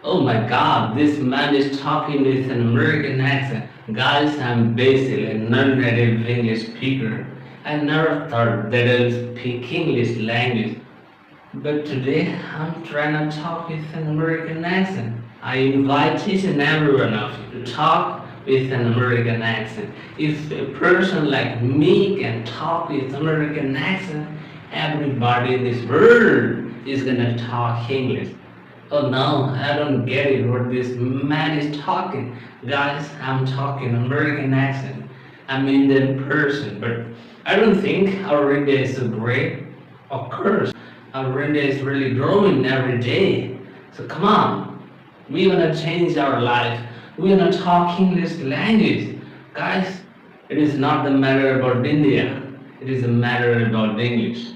Oh my god, this man is talking with an American accent. Guys, I'm basically a non-native English speaker. I never thought that I would speak English language. But today, I'm trying to talk with an American accent. I invite each and every one of you to talk with an American accent. If a person like me can talk with American accent, everybody in this world is gonna talk English. Oh no, I don't get it what this man is talking. Guys, I'm talking American accent. I'm Indian person, but I don't think our India is so great. Of course, our India is really growing every day. So come on, we wanna change our life. We wanna talk English language. Guys, it is not the matter about India. It is a matter about English.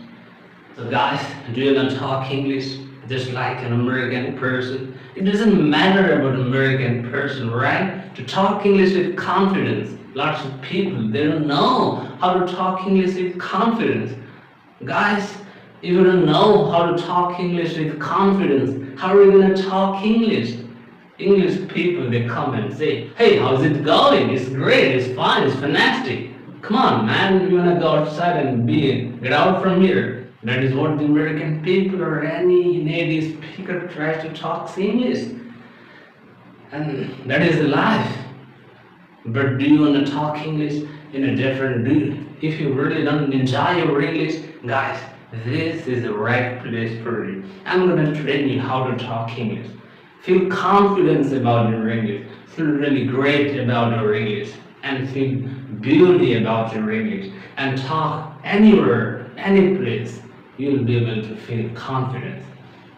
So guys, do you wanna talk English just like an American person? It doesn't matter about American person, right? To talk English with confidence. Lots of people, they don't know how to talk English with confidence. Guys, if you don't know how to talk English with confidence, how are you gonna talk English? English people, they come and say, hey, how's it going? It's great, it's fine, it's fantastic. Come on, man, you wanna go outside and get out from here. That is what the American people or any native speaker tries to talk English. And that is the life. But do you want to talk English in a different if you really don't enjoy your English, guys, this is the right place for you. I'm going to train you how to talk English. Feel confidence about your English. Feel really great about your English. And feel beauty about your English. And talk anywhere, any place. You'll be able to feel confidence.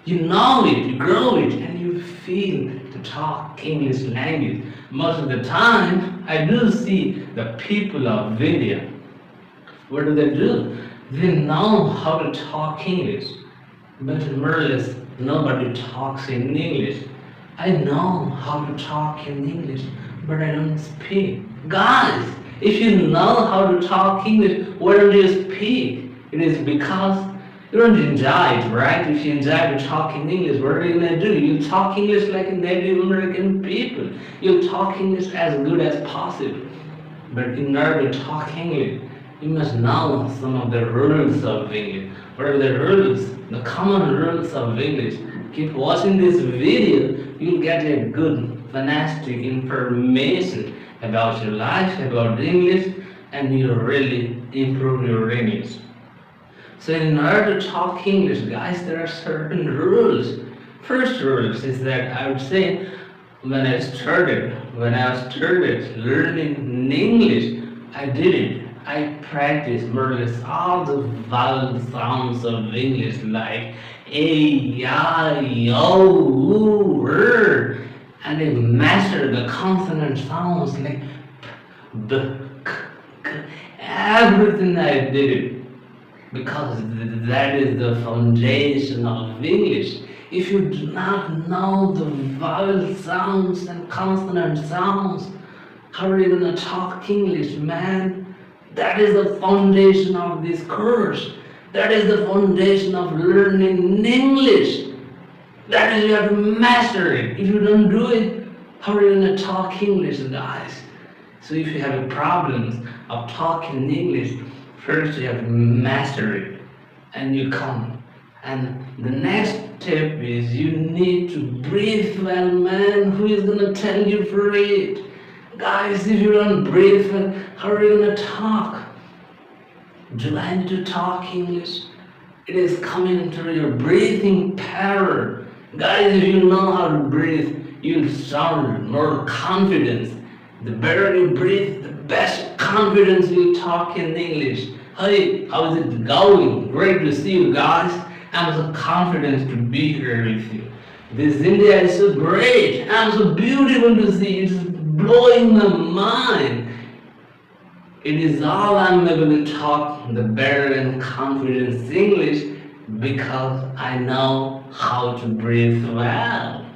You know it, you grow it, and you feel to talk English language. Most of the time, I do see the people of India. What do? They know how to talk English. But more or less, nobody talks in English. I know how to talk in English, but I don't speak. Guys, if you know how to talk English, why don't you speak? It is because you don't enjoy it, right? If you enjoy to talk in English, what are you gonna do? You talk English like a Native American people. You talk English as good as possible. But in order to talk English, you must know some of the rules of English. What are the rules? The common rules of English. Keep watching this video, you'll get a good, fantastic information about your life, about English, and you'll really improve your English. So in order to talk English, guys, there are certain rules. First rules is that I would say when I started learning English, I did it. I practiced more or less all the vowel sounds of English like A, I, O, U, R, and I mastered the consonant sounds like P, B, K, K. Everything I did it. Because that is the foundation of English. If you do not know the vowel sounds and consonant sounds, how are you going to talk English, man? That is the foundation of this course. That is the foundation of learning English. That is, you have to master it. If you don't do it, how are you going to talk English, guys? So if you have problems of talking English, first you have to master it, and you come. And the next step is you need to breathe well, man. Who is gonna tell you for it? Guys, if you don't breathe well, how are you gonna talk? Do I need to talk English? It is coming through your breathing power. Guys, if you know how to breathe, you'll sound more confident. The better you breathe, the best confidence you'll talk in English. Hey, how is it going? Great to see you guys. I'm so confident to be here with you. This India is so great. I'm so beautiful to see. It's blowing my mind. It is all I'm able to talk the better and confident English because I know how to breathe well.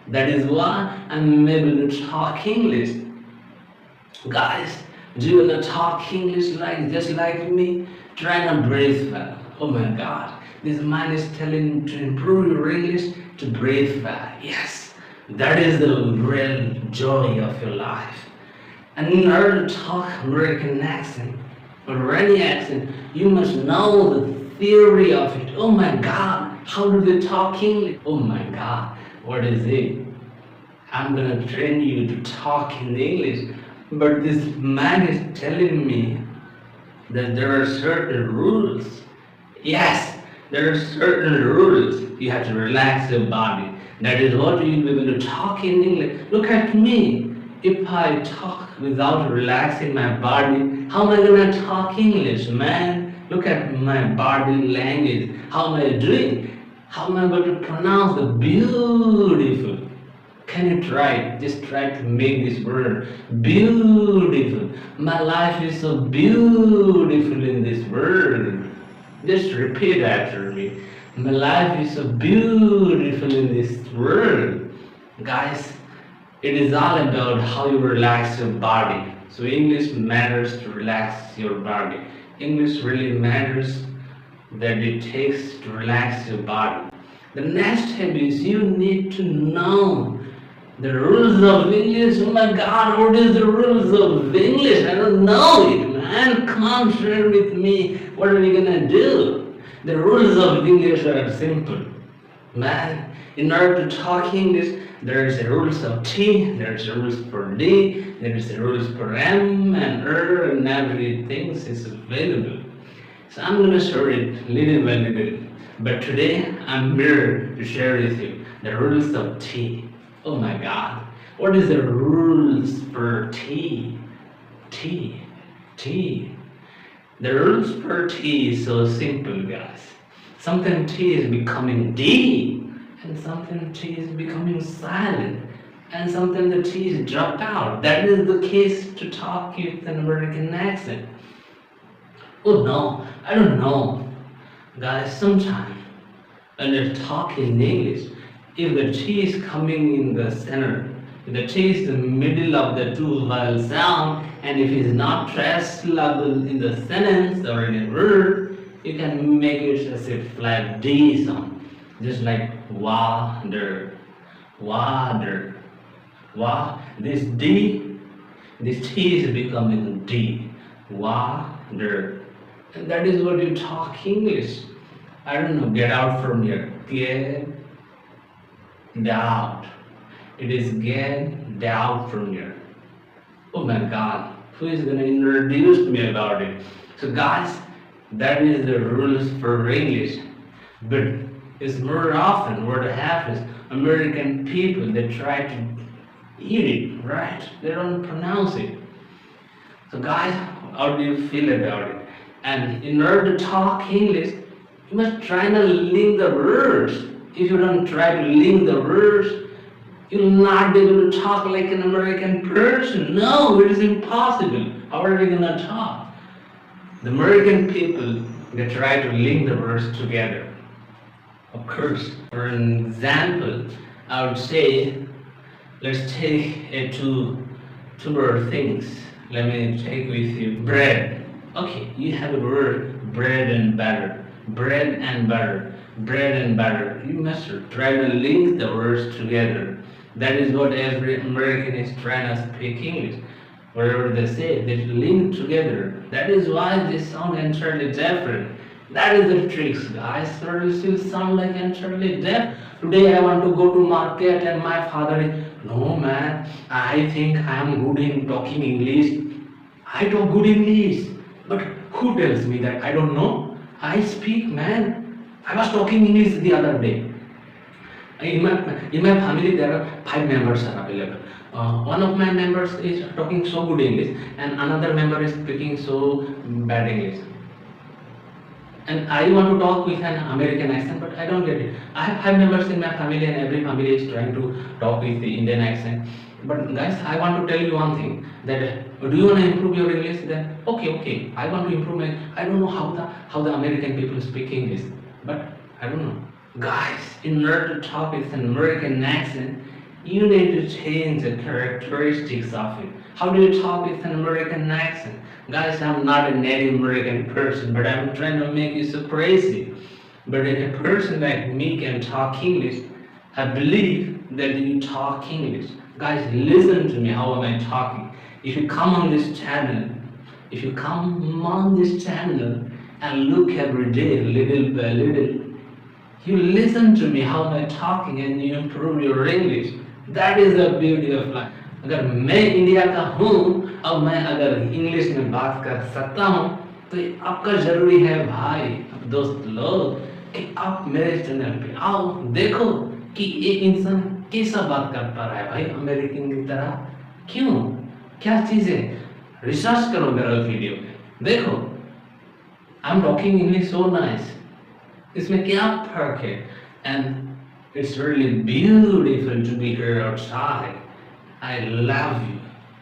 That is why I'm able to talk English. Guys, do you want to talk English just like me? Try to breathe well. Oh my God. This man is telling you to improve your English to breathe well. Yes. That is the real joy of your life. And in order to talk American accent or any accent, you must know the theory of it. Oh my God, how do they talk English? Oh my God, what is it? I'm gonna train you to talk in English. But this man is telling me that there are certain rules. Yes, there are certain rules. You have to relax your body. That is what you will be able to talk in English. Look at me. If I talk without relaxing my body, how am I gonna talk English, man? Look at my body language. How am I doing? How am I going to pronounce the beautiful? Can you try it? Just try to make this word beautiful. My life is so beautiful in this world. Just repeat after me. My life is so beautiful in this world. Guys, it is all about how you relax your body. So English matters to relax your body. English really matters that it takes to relax your body. The next step is you need to know the rules of English. Oh my God, what is the rules of English? I don't know it, man. Come on, share with me. What are we gonna do? The rules of English are simple. Man, in order to talk English, there is the rules of T, there is the rules for D, there is the rules for M and R, and everything is available. So I'm gonna share it little by little. But today I'm here to share with you the rules of T. Oh my God, what is the rules for T? T, T. The rules for T is so simple, guys. Sometimes T is becoming D, and sometimes T is becoming silent, and sometimes the T is dropped out. That is the case to talk with an American accent. Oh no, I don't know. Guys, sometimes when you're talking English, if the T is coming in the center, if the T is the middle of the two vowel sound, and if it's not stressed level in the sentence or in a word, you can make it as a flat D sound, just like water, water, wa. This D, this T is becoming D, water, and that is what you talk English. I don't know. Get out from here. Get out. It is get out from here. Oh my God, who is going to introduce me about it? So guys, that is the rules for English. But it's more often what happens, American people, they try to eat it, right? They don't pronounce it. So guys, how do you feel about it? And in order to talk English, you must try to link the words. If you don't try to link the words, you'll not be able to talk like an American person. No, it is impossible. How are we gonna talk? The American people, they try to link the words together. Of course, for an example, I would say, let's take two more things. Let me take with you bread. Okay, you have a word bread and butter. Bread and butter. Bread and butter. You must try to link the words together. That is what every American is trying to speak English. Whatever they say, they link together. That is why they sound entirely different. That is the tricks, guys. Or else you sound like entirely deaf. Today I want to go to market and my father is, no man, I think I am good in talking English. I talk good English. But who tells me that? I don't know. I speak, man. I was talking English the other day. In my family, there are 5 members are available. One of my members is talking so good English, and another member is speaking so bad English. And I want to talk with an American accent, but I don't get it. I have 5 members in my family, and every family is trying to talk with the Indian accent. But guys, I want to tell you one thing, that do you want to improve your English? Then okay, I want to improve my. I don't know how the American people speak English, but I don't know. Guys, in order to talk with an American accent, you need to change the characteristics of it. How do you talk with an American accent? Guys, I'm not a native American person, but I'm trying to make you so crazy. But if a person like me can talk English, I believe that you talk English. Guys, listen to me. How am I talking? If you come on this channel, if you come on this channel and look every day, little by little, you listen to me how am I talking and you improve your English. That is the beauty of life. अगर मैं India का हूँ और मैं अगर English में बात कर सकता हूँ तो ये आपका जरूरी है भाई दोस्त लोग कि आप मेरे चैनल पे आओ देखो कि एक इंसान कैसा बात कर पा रहा है भाई अमेरिकन की तरह क्यों क्या चीज है रिसर्च करो मेरा वीडियो में देखो I am talking English so nice इसमें क्या फर्क है and it's really beautiful to be here outside I love you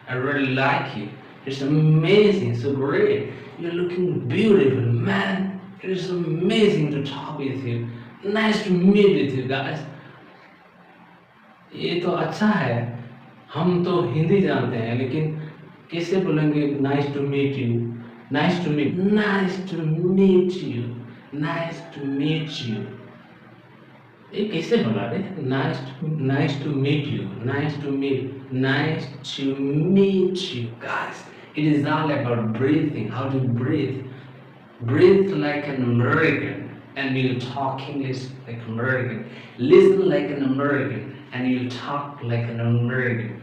I really like you it's amazing so great you're looking beautiful man it is amazing to talk with you nice to meet with you guys ये तो अच्छा है हम तो हिंदी जानते हैं लेकिन कैसे बोलेंगे nice to meet you nice to meet nice to meet you nice to meet you ये कैसे बोला रे nice to meet you nice to meet you guys it is all about breathing how to breathe like an American and you talk English like American listen like an American and you talk like an American.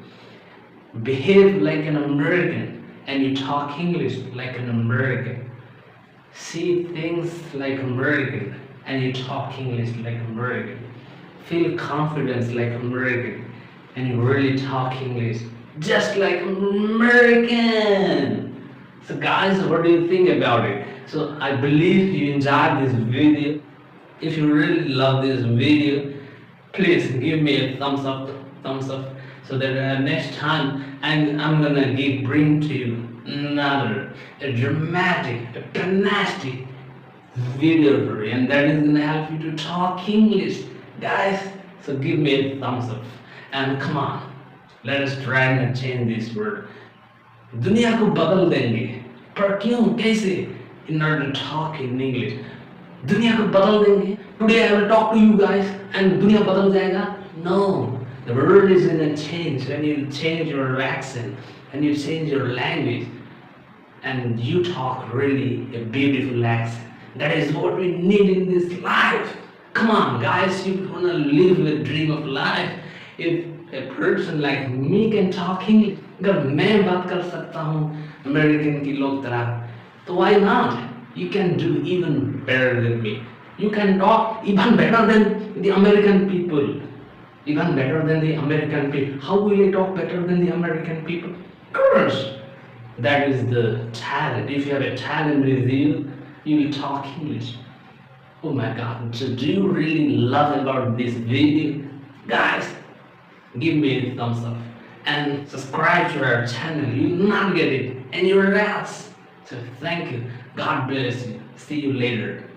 Behave like an American and you talk English like an American. See things like American and you talk English like American. Feel confidence like American and you really talk English just like American. So guys, what do you think about it? So I believe you enjoyed this video. If you really love this video, please give me a thumbs up so that next time I'm gonna bring to you another a dramatic a fantastic video for you and that is gonna help you to talk English guys. So give me a thumbs up and come on let us try and change this world दुनिया को बदल देंगे पर क्यों कैसे in order to talk in English दुनिया को बदल देंगे today I will talk to you guys and दुनिया बदल जाएगा no the world is gonna change when you change your accent and you change your language and you talk really a beautiful accent that is what we need in this life. Come on guys, you wanna live a dream of life if a person like me can talk English अगर मैं बात कर सकता हूँ American की लोग तरह तो why not you can do even better than me you can talk even better than the American people how will I talk better than the American people of course that is the talent if you have a talent with you you will talk English. Oh my god, so do you really love about this video guys? Give me a thumbs up and subscribe to our channel. You will not get it anywhere else. So thank you. God bless you. See you later.